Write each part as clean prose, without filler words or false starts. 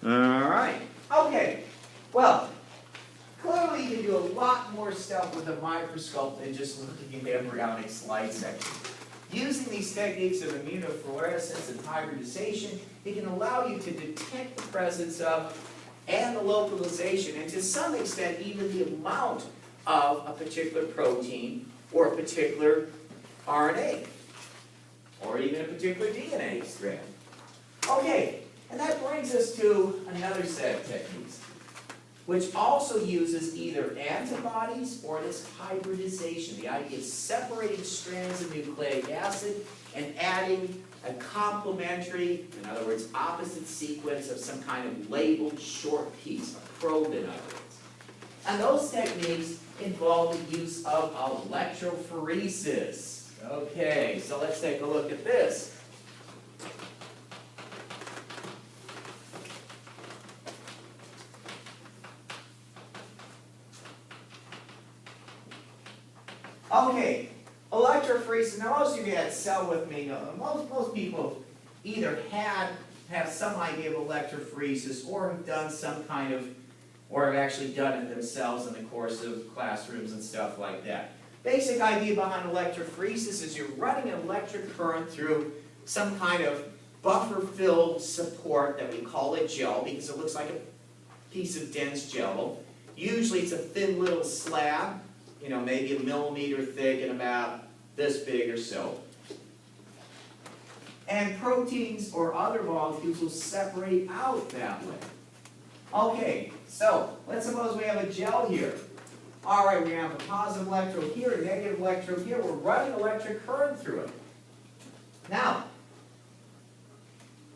All right. Okay. Well, clearly you can do a lot more stuff with a microscope than just looking at embryonic slide sections. Using these techniques of immunofluorescence and hybridization, it can allow you to detect the presence of and the localization, and to some extent even the amount of a particular protein or a particular RNA, or even a particular DNA strand. Okay, and that brings us to another set of techniques, which also uses either antibodies or this hybridization. The idea of separating strands of nucleic acid and adding a complementary, in other words, opposite sequence of some kind of labeled short piece, a probe in other words. And those techniques involve the use of electrophoresis. Okay, so let's take a look at this. Okay, electrophoresis. Now, most of you had cell with me. Most people either have some idea of electrophoresis or have done some kind of, or have actually done it themselves in the course of classrooms and stuff like that. Basic idea behind electrophoresis is you're running an electric current through some kind of buffer-filled support that we call a gel because it looks like a piece of dense jello. Usually it's a thin little slab, you know, maybe 1 millimeter thick and about this big or so. And proteins or other molecules will separate out that way. Okay, so let's suppose we have a gel here. All right, we have a positive electrode here, a negative electrode here. We're running electric current through it. Now,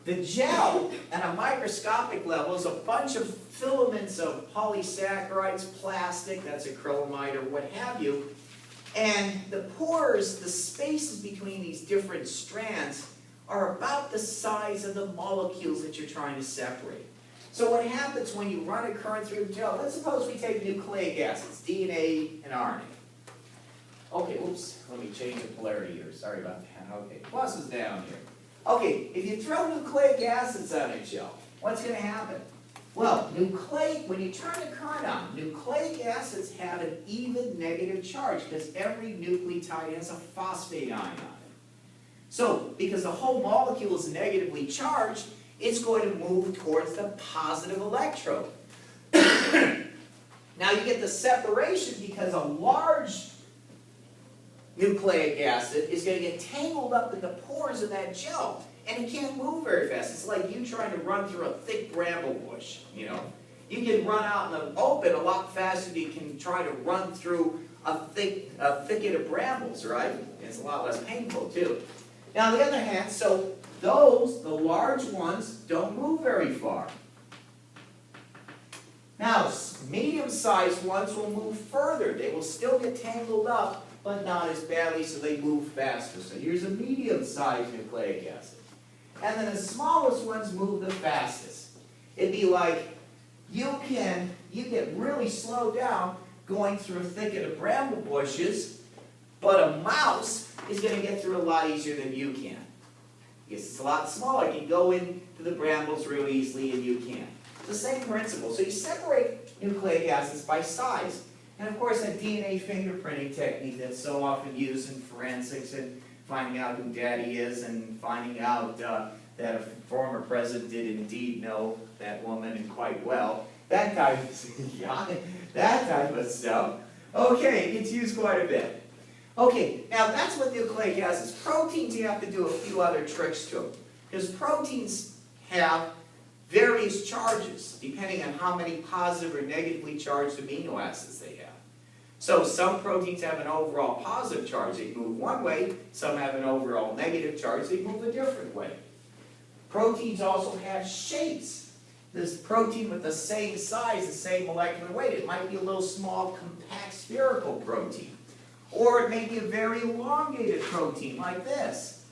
the gel at a microscopic level is a bunch of filaments of polysaccharides, plastic, that's acrylamide or what have you. And the pores, the spaces between these different strands, are about the size of the molecules that you're trying to separate. So what happens when you run a current through the gel, let's suppose we take nucleic acids, DNA and RNA. Okay, oops, let me change the polarity here, sorry about that. Okay, plus is down here. Okay, if you throw nucleic acids on a gel, what's going to happen? Well, when you turn the current on, nucleic acids have an even negative charge because every nucleotide has a phosphate ion on it. So, because the whole molecule is negatively charged, it's going to move towards the positive electrode. Now you get the separation because a large nucleic acid is going to get tangled up in the pores of that gel, and it can't move very fast. It's like you trying to run through a thick bramble bush, you know. You can run out in the open a lot faster than you can try to run through a thicket of brambles, right? It's a lot less painful, too. Now, on the other hand, so the large ones, don't move very far. Now, medium-sized ones will move further. They will still get tangled up, but not as badly, so they move faster. So here's a medium-sized nucleic acid. And then the smallest ones move the fastest. It'd be like you get really slowed down going through a thicket of bramble bushes, but a mouse is going to get through a lot easier than you can. Because it's a lot smaller. It can go into the brambles real easily, and you can't. It's the same principle. So you separate nucleic acids by size. And of course, that DNA fingerprinting technique that's so often used in forensics and finding out who daddy is and finding out that a former president did indeed know that woman and quite well. That type of stuff. Okay, it gets used quite a bit. Okay, now that's what nucleic acids. Proteins, you have to do a few other tricks to them. Because proteins have various charges, depending on how many positive or negatively charged amino acids they have. So some proteins have an overall positive charge, they move one way. Some have an overall negative charge, they move a different way. Proteins also have shapes. This protein with the same size, the same molecular weight, it might be a little small, compact, spherical protein. Or it may be a very elongated protein like this.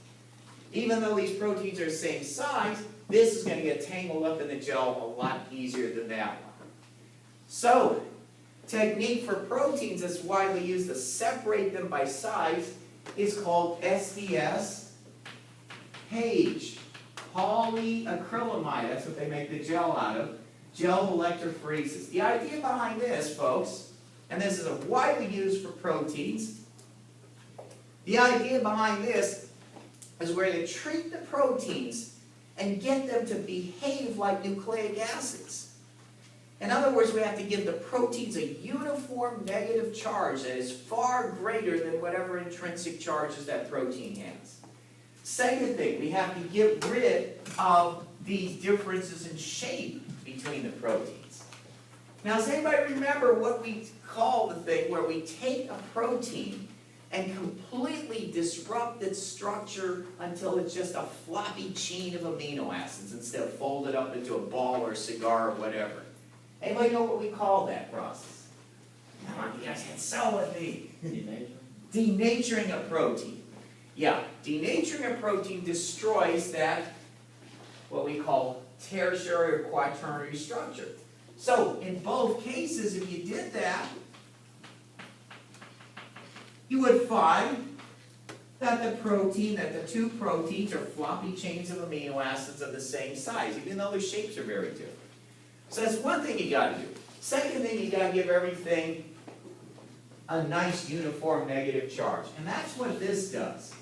Even though these proteins are the same size, this is going to get tangled up in the gel a lot easier than that one. So, technique for proteins that's widely used to separate them by size is called Sds-Page. polyacrylamide. That's what they make the gel out of. Gel electrophoresis. The idea behind this, folks, and this is widely used for proteins, the idea behind this is we're going to treat the proteins and get them to behave like nucleic acids. In other words, we have to give the proteins a uniform negative charge that is far greater than whatever intrinsic charges that protein has. Second thing, we have to get rid of these differences in shape between the proteins. Now, does anybody remember what we call the thing where we take a protein and completely disrupt its structure until it's just a floppy chain of amino acids instead of folded up into a ball or a cigar or whatever? Anybody know what we call that process? Come on, you guys can sell with me. Denaturing a protein. Yeah, denaturing a protein destroys that, what we call tertiary or quaternary structure. So, in both cases, if you did that, you would find that the two proteins are floppy chains of amino acids of the same size, even though their shapes are very different. So that's one thing you got to do. Second thing, you got to give everything a nice uniform negative charge. And that's what this does.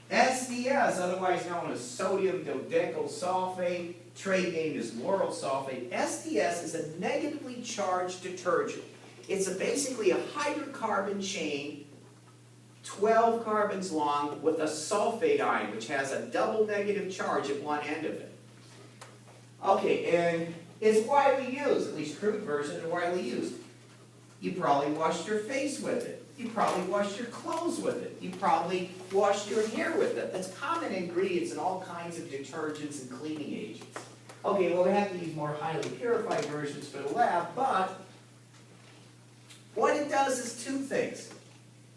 SDS, otherwise known as sodium dodecyl sulfate, trade name is lauryl sulfate. SDS is a negatively charged detergent. It's basically a hydrocarbon chain, 12 carbons long, with a sulfate ion, which has a double negative charge at one end of it. Okay, and it's widely used, at least crude versions are widely used. You probably washed your face with it. You probably washed your clothes with it. You probably washed your hair with it. That's common ingredients in all kinds of detergents and cleaning agents. Okay, well, we have to use more highly purified versions for the lab, but what it does is two things.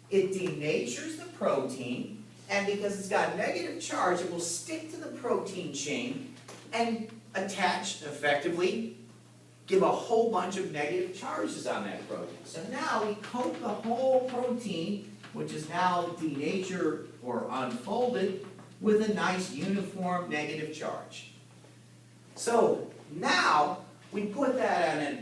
It denatures the protein, and because it's got negative charge, it will stick to the protein chain and attach, effectively, give a whole bunch of negative charges on that protein. So now we coat the whole protein, which is now denatured or unfolded, with a nice uniform negative charge. So now we put that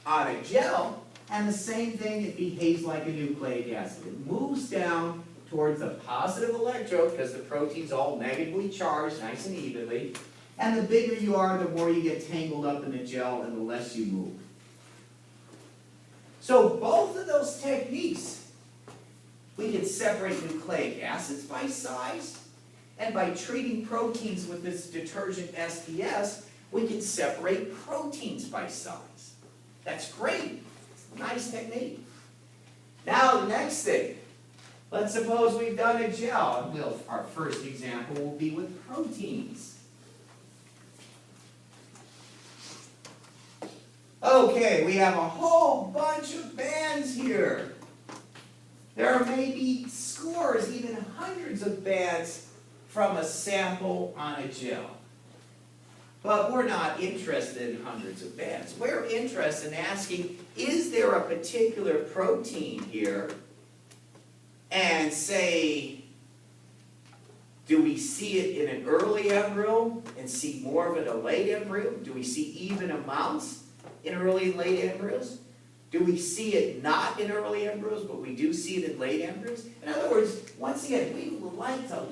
on a gel, and the same thing, it behaves like a nucleic acid. It moves down towards a positive electrode because the protein's all negatively charged, nice and evenly. And the bigger you are, the more you get tangled up in the gel and the less you move. So both of those techniques, we can separate nucleic acids by size, and by treating proteins with this detergent SDS, we can separate proteins by size. That's great. Nice technique. Now the next thing, let's suppose we've done a gel. Our first example will be with proteins. Okay, we have a whole bunch of bands here. There may be scores, even hundreds of bands from a sample on a gel. But we're not interested in hundreds of bands. We're interested in asking, is there a particular protein here? And say, do we see it in an early embryo and see more of it in a late embryo? Do we see even amounts in early and late embryos? Do we see it not in early embryos, but we do see it in late embryos? In other words, once again, we would like to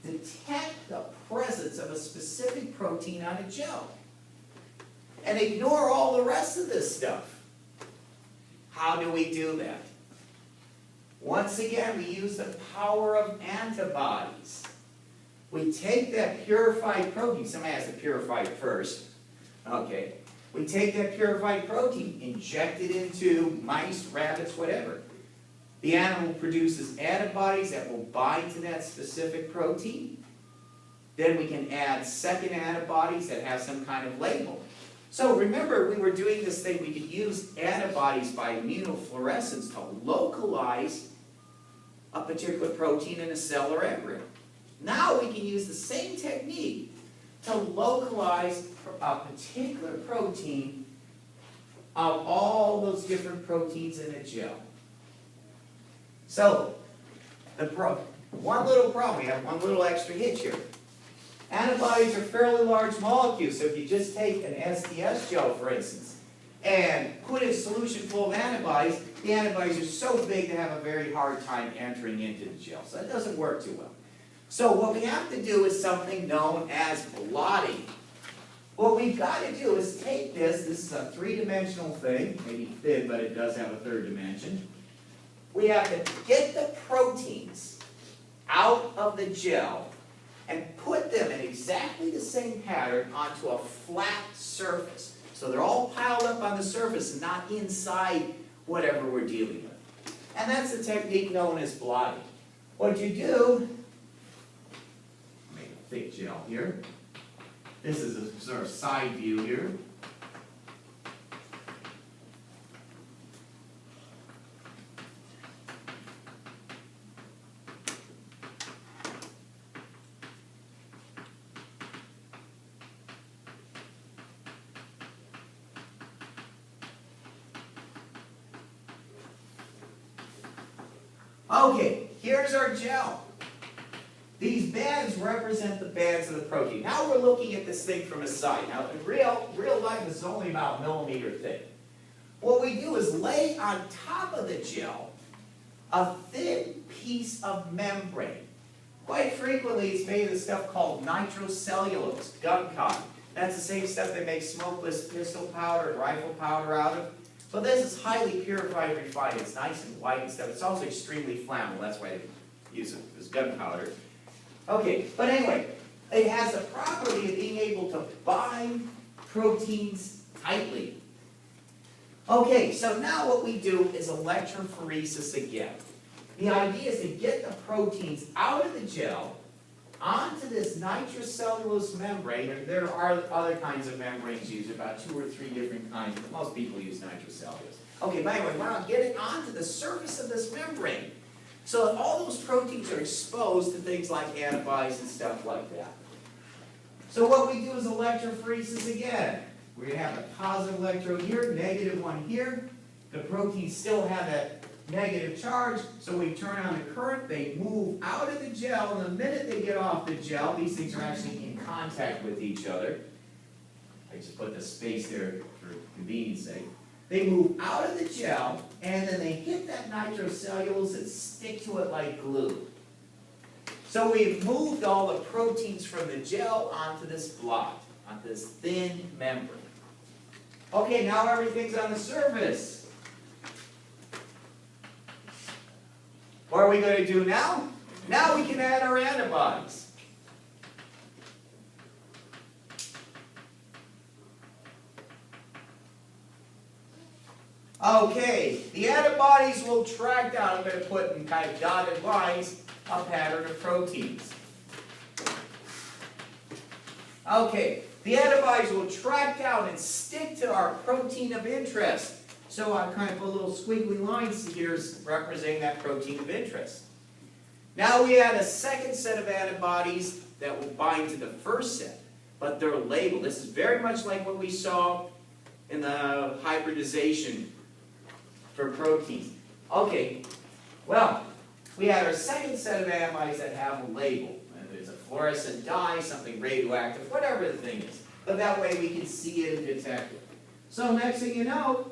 detect the presence of a specific protein on a gel and ignore all the rest of this stuff. How do we do that? Once again, we use the power of antibodies. We take that purified protein. Somebody has to purify it first. Okay. We take that purified protein, inject it into mice, rabbits, whatever. The animal produces antibodies that will bind to that specific protein. Then we can add second antibodies that have some kind of label. So remember, we were doing this thing, we could use antibodies by immunofluorescence to localize a particular protein in a cell or embryo. Now we can use the same technique to localize a particular protein of all those different proteins in a gel. So, one little problem, we have one little extra hitch here. Antibodies are fairly large molecules, so if you just take an SDS gel, for instance, and put in a solution full of antibodies, the antibodies are so big they have a very hard time entering into the gel, so that doesn't work too well. So what we have to do is something known as blotting. What we've got to do is take this is a three-dimensional thing, maybe thin, but it does have a third dimension. We have to get the proteins out of the gel and put them in exactly the same pattern onto a flat surface. So they're all piled up on the surface and not inside whatever we're dealing with. And that's the technique known as blotting. What you do, make a thick gel here. This is a sort of side view here. Okay, here's our gel. These bands represent the bands of the protein. Now we're looking at this thing from a side. Now in real life this is only about a millimeter thick. What we do is lay on top of the gel a thin piece of membrane. Quite frequently it's made of this stuff called nitrocellulose, gun cotton. That's the same stuff they make smokeless pistol powder and rifle powder out of. But this is highly purified and refined. It's nice and white and stuff. It's also extremely flammable. That's why they use it as gunpowder. Okay, but anyway, it has the property of being able to bind proteins tightly. Okay, so now what we do is electrophoresis again. The idea is to get the proteins out of the gel onto this nitrocellulose membrane, and there are other kinds of membranes used, about 2 or 3 different kinds, but most people use nitrocellulose. Okay, but anyway, we want to get it onto the surface of this membrane so that all those proteins are exposed to things like antibodies and stuff like that. So what we do is electrophoresis again. We're going to have a positive electrode here, negative one here. The proteins still have that negative charge, so we turn on the current, they move out of the gel, and the minute they get off the gel, these things are actually in contact with each other. I just put the space there for convenience sake. They move out of the gel, and then they hit that nitrocellulose and stick to it like glue. So we've moved all the proteins from the gel onto this blot, onto this thin membrane. Okay, now everything's on the surface. What are we going to do now? Now we can add our antibodies. Okay, the antibodies will track down, I'm going to put in kind of dotted lines, a pattern of proteins. Okay, the antibodies will track down and stick to our protein of interest. So I kind of put little squiggly lines here representing that protein of interest. Now we add a second set of antibodies that will bind to the first set, but they're labeled. This is very much like what we saw in the hybridization for proteins. Okay, well, we add our second set of antibodies that have a label. Whether it's a fluorescent dye, something radioactive, whatever the thing is. But that way we can see it and detect it. So next thing you know,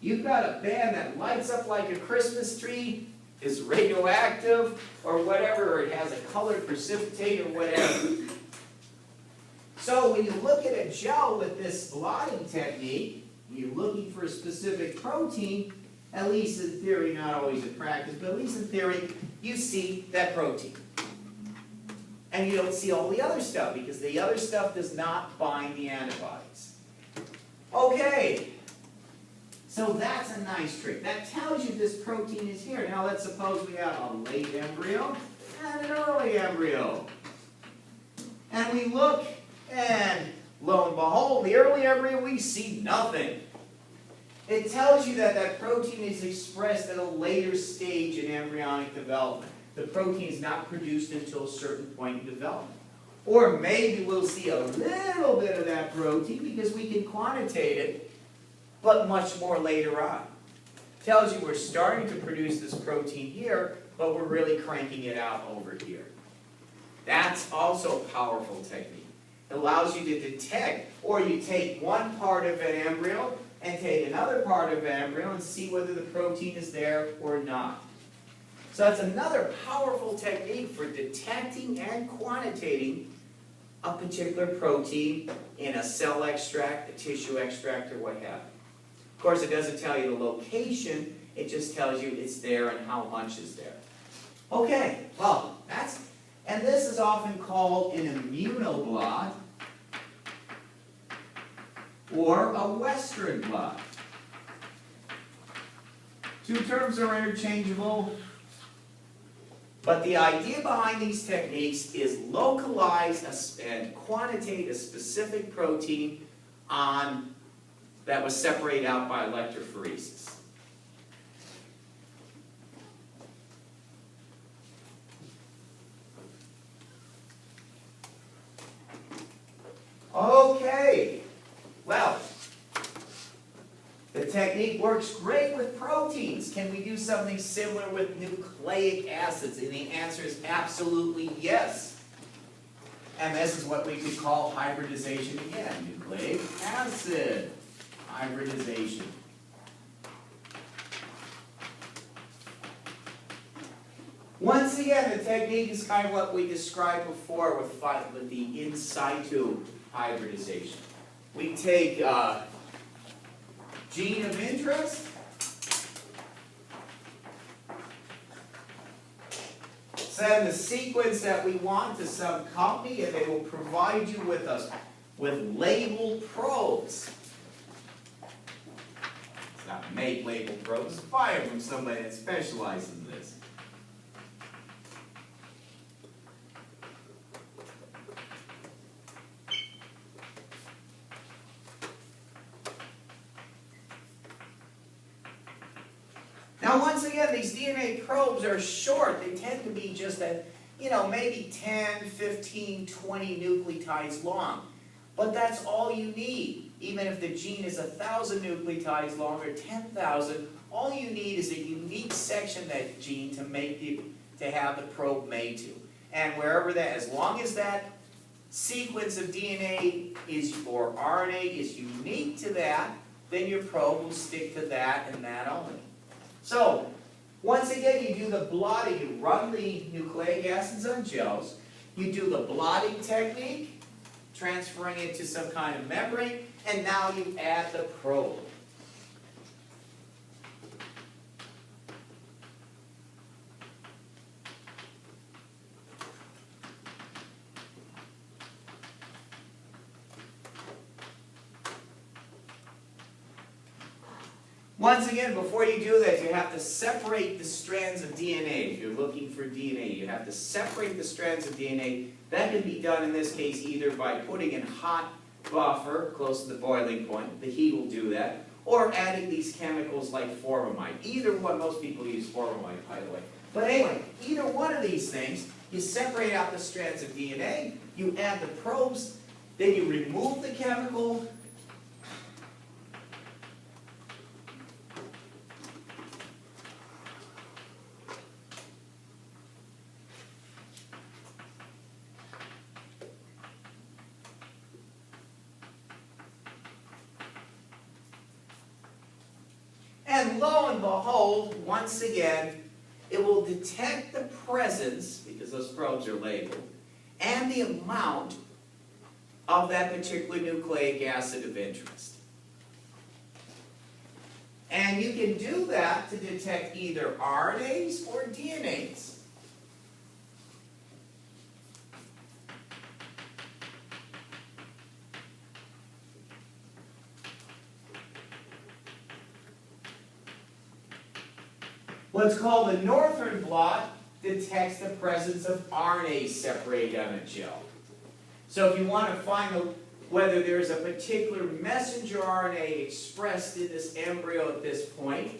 you've got a band that lights up like a Christmas tree, is radioactive, or whatever, or it has a colored precipitate or whatever. So when you look at a gel with this blotting technique, you're looking for a specific protein, at least in theory, not always in practice, but at least in theory, you see that protein. And you don't see all the other stuff, because the other stuff does not bind the antibodies. Okay. So that's a nice trick. That tells you this protein is here. Now let's suppose we have a late embryo and an early embryo. And we look, and lo and behold, the early embryo, we see nothing. It tells you that that protein is expressed at a later stage in embryonic development. The protein is not produced until a certain point in development. Or maybe we'll see a little bit of that protein because we can quantitate it but much more later on. Tells you we're starting to produce this protein here, but we're really cranking it out over here. That's also a powerful technique. It allows you to detect, or you take one part of an embryo and take another part of an embryo and see whether the protein is there or not. So that's another powerful technique for detecting and quantitating a particular protein in a cell extract, a tissue extract, or what have you. Of course, it doesn't tell you the location, it just tells you it's there and how much is there. Okay, well, and this is often called an immunoblot or a Western blot. Two terms are interchangeable, but the idea behind these techniques is localize and quantitate a specific protein that was separated out by electrophoresis. Okay, well, the technique works great with proteins. Can we do something similar with nucleic acids? And the answer is absolutely yes. And this is what we could call hybridization again, nucleic acid hybridization. Once again, the technique is kind of what we described before with the in situ hybridization. We take gene of interest, send the sequence that we want to some company, and they will provide you with labeled probes. It's not make labeled probes, it's buy them from somebody that specializes in this. Now, once again, these DNA probes are short. They tend to be just maybe 10, 15, 20 nucleotides long. But that's all you need. Even if the gene is 1,000 nucleotides long or 10,000, all you need is a unique section of that gene to have the probe made to. And as long as that sequence of DNA or RNA is unique to that, then your probe will stick to that and that only. So, once again, you do the blotting. You run the nucleic acids on gels. You do the blotting technique, transferring it to some kind of membrane, and now you add the probe. Once again, before you do that, you have to separate the strands of DNA. If you're looking for DNA, you have to separate the strands of DNA. That can be done in this case either by putting in hot buffer close to the boiling point. The heat will do that. Or adding these chemicals like formamide. Either one, most people use formamide, by the way. But anyway, either one of these things, you separate out the strands of DNA, you add the probes, then you remove the chemical. And lo and behold, once again, it will detect the presence, because those probes are labeled, and the amount of that particular nucleic acid of interest. And you can do that to detect either RNAs or DNAs. What's called the northern blot detects the presence of RNA separated on a gel. So if you want to find whether there's a particular messenger RNA expressed in this embryo at this point,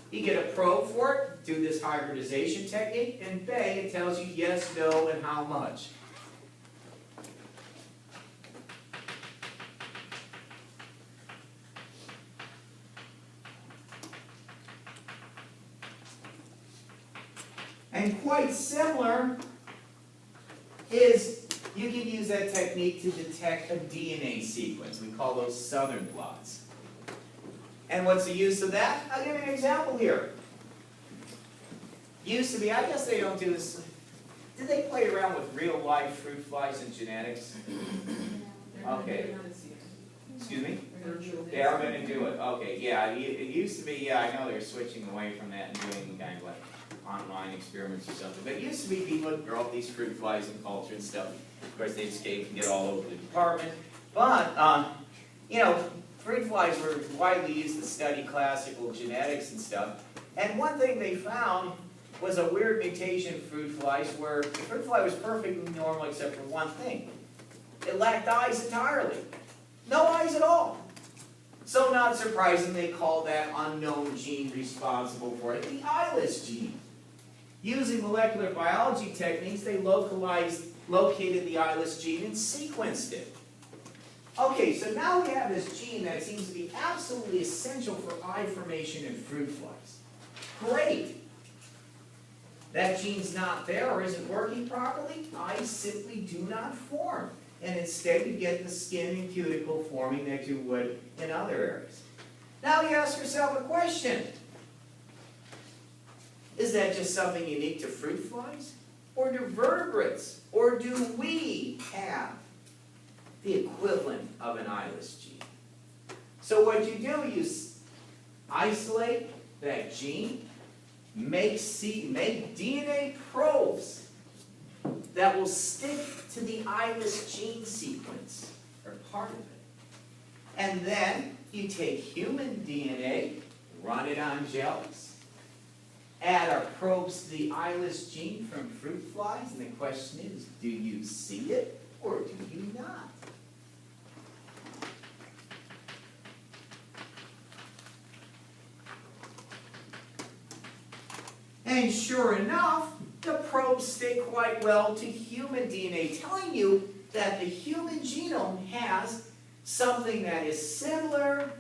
you get a probe for it, do this hybridization technique, and bang, it tells you yes, no, and how much. And quite similar is you can use that technique to detect a DNA sequence. We call those southern blots. And what's the use of that? I'll give you an example here. Used to be, I guess they don't do this. Did they play around with real live fruit flies and genetics? Okay. Excuse me? They are going to do it. Okay, yeah. It used to be, yeah, I know they're switching away from that and doing kind of like online experiments or something. But it used to be people would grow up these fruit flies in culture and stuff. Of course, they'd escape and get all over the department. But, you know, fruit flies were widely used to study classical genetics and stuff. And one thing they found was a weird mutation in fruit flies where the fruit fly was perfectly normal except for one thing. It lacked eyes entirely. No eyes at all. So not surprising, they called that unknown gene responsible for it the eyeless gene. Using molecular biology techniques, they located the eyeless gene and sequenced it. Okay, so now we have this gene that seems to be absolutely essential for eye formation in fruit flies. Great. That gene's not there or isn't working properly, eyes simply do not form. And instead you get the skin and cuticle forming that you would in other areas. Now you ask yourself a question. Is that just something unique to fruit flies? Or do vertebrates? Or do we have the equivalent of an eyeless gene? So what you do, you isolate that gene, make DNA probes that will stick to the eyeless gene sequence, or part of it. And then you take human DNA, run it on gels, add our probes to the eyeless gene from fruit flies, and the question is, do you see it or do you not? And sure enough, the probes stick quite well to human DNA, telling you that the human genome has something that is similar,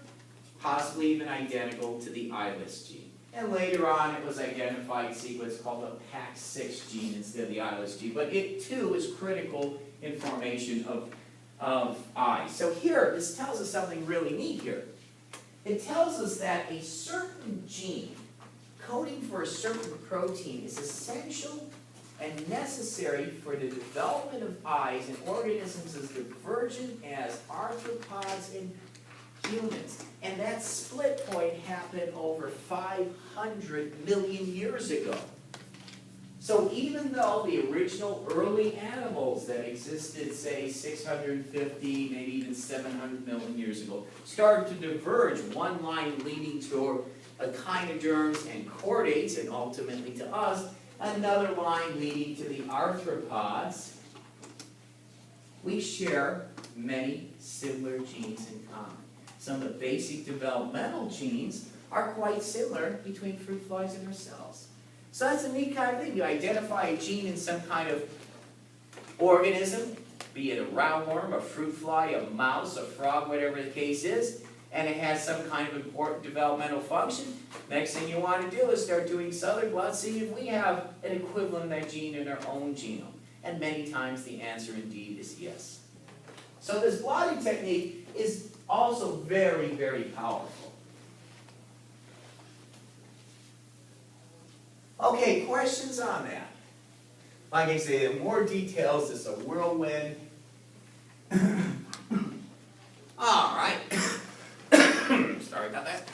possibly even identical to the eyeless gene. And later on, it was identified sequence called the PAX6 gene instead of the eyeless gene. But it too is critical in formation of eyes. So here, this tells us something really neat here. It tells us that a certain gene coding for a certain protein is essential and necessary for the development of eyes in organisms as divergent as arthropods and humans. And that split point happened over 500 million years ago. So even though the original early animals that existed, say, 650, maybe even 700 million years ago, started to diverge, one line leading toward echinoderms and chordates, and ultimately to us, another line leading to the arthropods, we share many similar genes in common. Some of the basic developmental genes are quite similar between fruit flies and ourselves. So that's a neat kind of thing. You identify a gene in some kind of organism, be it a roundworm, a fruit fly, a mouse, a frog, whatever the case is, and it has some kind of important developmental function. Next thing you want to do is start doing southern blots, see if we have an equivalent of that gene in our own genome. And many times the answer indeed is yes. So this blotting technique is also very, very powerful. Okay, questions on that? Like I say, the more details, it's a whirlwind. All right. Sorry about that.